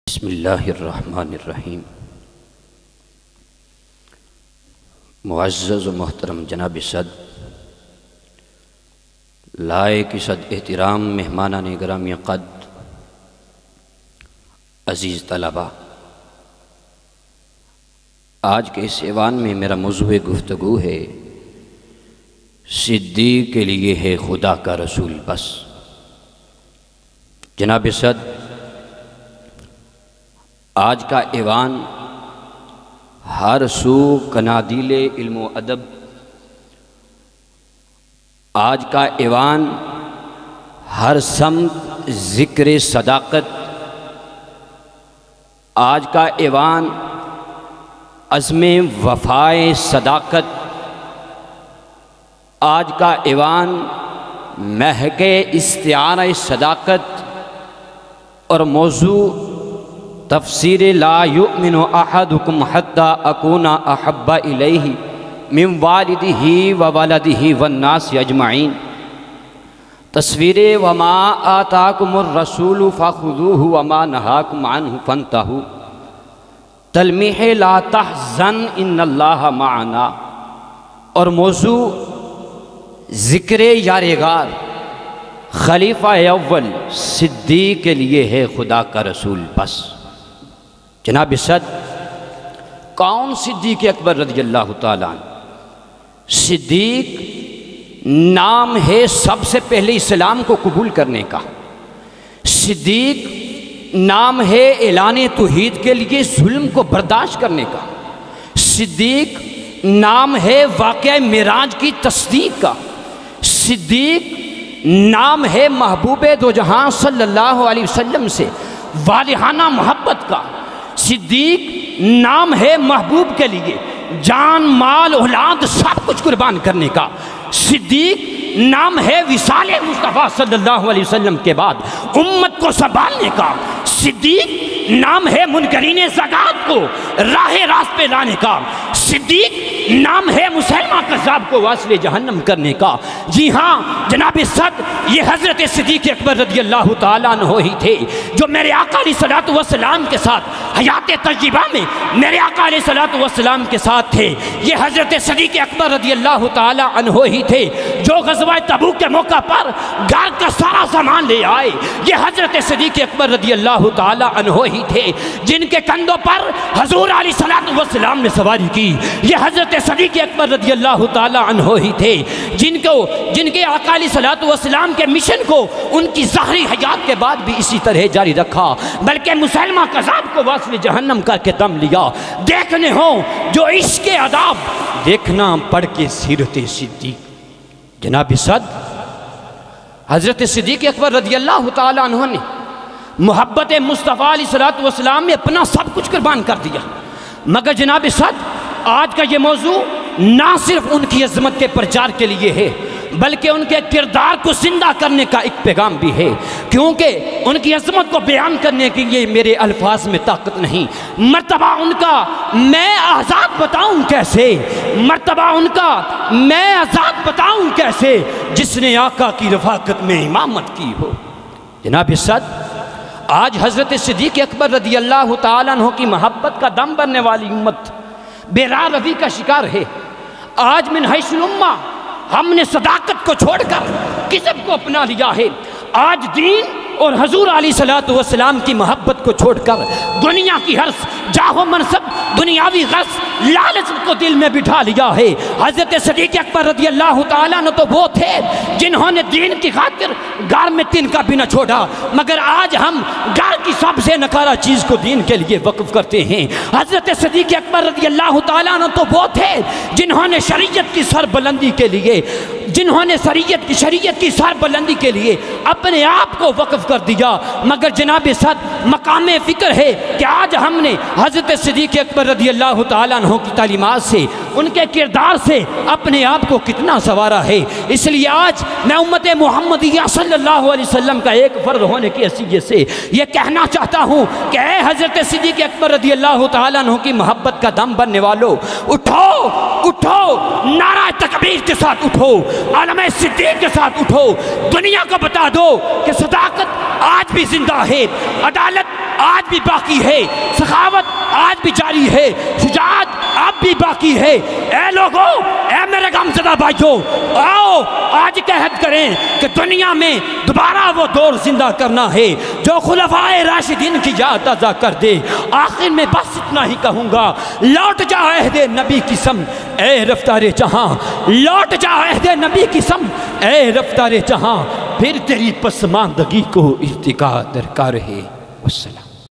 بسم اللہ الرحمن الرحیم۔ معزز و محترم جناب صد، لائق صد احترام مہمانان گرامی قد، عزیز طلبہ، آج کے اس ایوان میں میرا موضوع گفتگو ہے صدیق کے لیے ہے خدا کا رسول بس۔ جناب صد، آج کا ایوان ہر سو کنادیل علم و ادب، آج کا ایوان ہر سمت ذکر صداقت، آج کا ایوان عزم وفائے صداقت، آج کا ایوان مہک استعارہ صداقت، اور موضوع تفسیر لا یؤمن احدکم حتی اکون احب الیہ من والدہ و ولدہ والناس اجمعین، تصویر وما آتاکم الرسول فخذوہ وما نہاکم عنہ فانتہوا، تلمیح لا تحزن ان اللہ معنا، اور موضوع ذکر یارغار خلیفہ اول صدیق کے لیے ہے خدا کا رسول بس۔ جناب صد، کون صدیق اکبر رضی اللہ تعالیٰ عنہ؟ صدیق نام ہے سب سے پہلے اسلام کو قبول کرنے کا، صدیق نام ہے اعلان توحید کے لیے ظلم کو برداشت کرنے کا، صدیق نام ہے واقعہ معراج کی تصدیق کا، صدیق نام ہے محبوب دو جہاں صلی اللہ علیہ وسلم سے والہانہ محبت کا، صدیق نام ہے محبوب کے لیے جان مال اولاد سب کچھ قربان کرنے کا، صدیق نام ہے وصال مصطفیٰ صلی اللہ علیہ وسلم کے بعد امت کو سنبھالنے کا، صدیق نام ہے منکرین زکوٰۃ کو راہ راست پہ لانے کا، صدیق نام ہے مسلمہ کذاب کو واصل جہنم کرنے کا۔ جی ہاں جناب صد، یہ حضرت صدیق اکبر رضی اللہ تعالیٰ عنہ ہی تھے جو میرے آقا علیہ الصلوۃ والسلام کے ساتھ حیات طیبہ میں میرے آقا علیہ الصلوۃ والسلام کے ساتھ تھے۔ یہ حضرت صدیق اکبر رضی اللہ تعالیٰ عنہ ہی تھے جو غزوہ تبوک کے موقع پر گھر کا سارا سامان لے آئے۔ یہ حضرت صدیق اکبر رضی اللہ تعالیٰ عنہ ہی تھے جن کے کندھوں پر حضور علیہ الصلوۃ والسلام نے سواری کی۔ یہ حضرت صدیق اکبر رضی اللہ تعالیٰ عنہ ہی تھے جن کے آقا علیہ الصلوۃ والسلام کے مشن کو ان کی ظاہری حیات کے بعد بھی اسی طرح جاری رکھا، بلکہ مسلمہ کذاب کو واصل جہنم کر کے دم لیا۔ دیکھنے ہوں جو عشق آداب، دیکھنا پڑھ کے سیرت صدیق۔ جناب صد، حضرت صدیق اکبر رضی اللہ تعالیٰ عنہ نے محبت مصطفیٰ علیہ الصلوۃ والسلام میں اپنا سب کچھ قربان کر دیا، مگر جناب صد آج کا یہ موضوع نہ صرف ان کی عظمت کے پرچار کے لیے ہے بلکہ ان کے کردار کو زندہ کرنے کا ایک پیغام بھی ہے، کیونکہ ان کی عظمت کو بیان کرنے کے لیے میرے الفاظ میں طاقت نہیں۔ مرتبہ ان کا میں آزاد بتاؤں کیسے، مرتبہ ان کا میں آزاد بتاؤں کیسے جس نے آقا کی رفاقت میں امامت کی ہو۔ جناب صد، آج حضرت صدیق اکبر رضی اللہ تعالیٰ عنہ کی محبت کا دم بننے والی امت بے راہ روی کا شکار ہے۔ آج من حیث الامہ ہم نے صداقت کو چھوڑ کر کذب کو اپنا لیا ہے۔ آج دین اور حضور علیہ الصلوۃ والسلام کی محبت کو چھوڑ کر دنیا کی حرص، جاہ و منصب، دنیاوی غرض، لالچ کو دل میں بٹھا لیا ہے۔ حضرت صدیق اکبر رضی اللہ تعالیٰ عنہ تو وہ تھے جنہوں نے دین کی خاطر گھر میں تن کا بھی نہ چھوڑا، مگر آج ہم گھر کی سب سے نکارہ چیز کو دین کے لیے وقف کرتے ہیں۔ حضرت صدیق اکبر رضی اللہ تعالیٰ عنہ تو وہ تھے جنہوں نے شریعت کی سر بلندی کے لیے شریعت کی سر بلندی کے لیے اپنے آپ کو وقف کر دیا، مگر جناب صد مقام فکر ہے کہ آج ہم نے حضرت صدیق اکبر رضی اللہ تعالیٰ عنہ کی تعلیمات سے، ان کے کردار سے اپنے آپ کو کتنا سنوارا ہے۔ اس لیے آج میں امت محمدیہ صلی اللہ علیہ وسلم کا ایک فرد ہونے کی حیثیت سے یہ کہنا چاہتا ہوں کہ اے حضرت صدیق اکبر رضی اللہ تعالیٰ عنہ کی محبت کا دم بننے والو، اٹھو اٹھو، نعرہ تکبیر کے ساتھ اٹھو، عالم صدیق کے ساتھ اٹھو، دنیا کو بتا دو کہ صداقت آج بھی زندہ ہے، عدالت آج بھی باقی ہے، سخاوت آج بھی جاری ہے، شجاعت اب بھی باقی ہے۔ اے لوگو، اے میرے غمزدہ بھائیو، آؤ آج عہد کریں کہ دنیا میں دوبارہ وہ دور زندہ کرنا ہے جو خلفائے راشدین کی یاد تازہ کر دے۔ آخر میں بس اتنا ہی کہوں گا، لوٹ جا عہد نبی کی سمت اے رفتار جہاں، لوٹ جا عہد نبی کی سمت اے رفتار جہاں، پھر تیری پسماندگی کو ارتقا درکار ہے۔ والسلام۔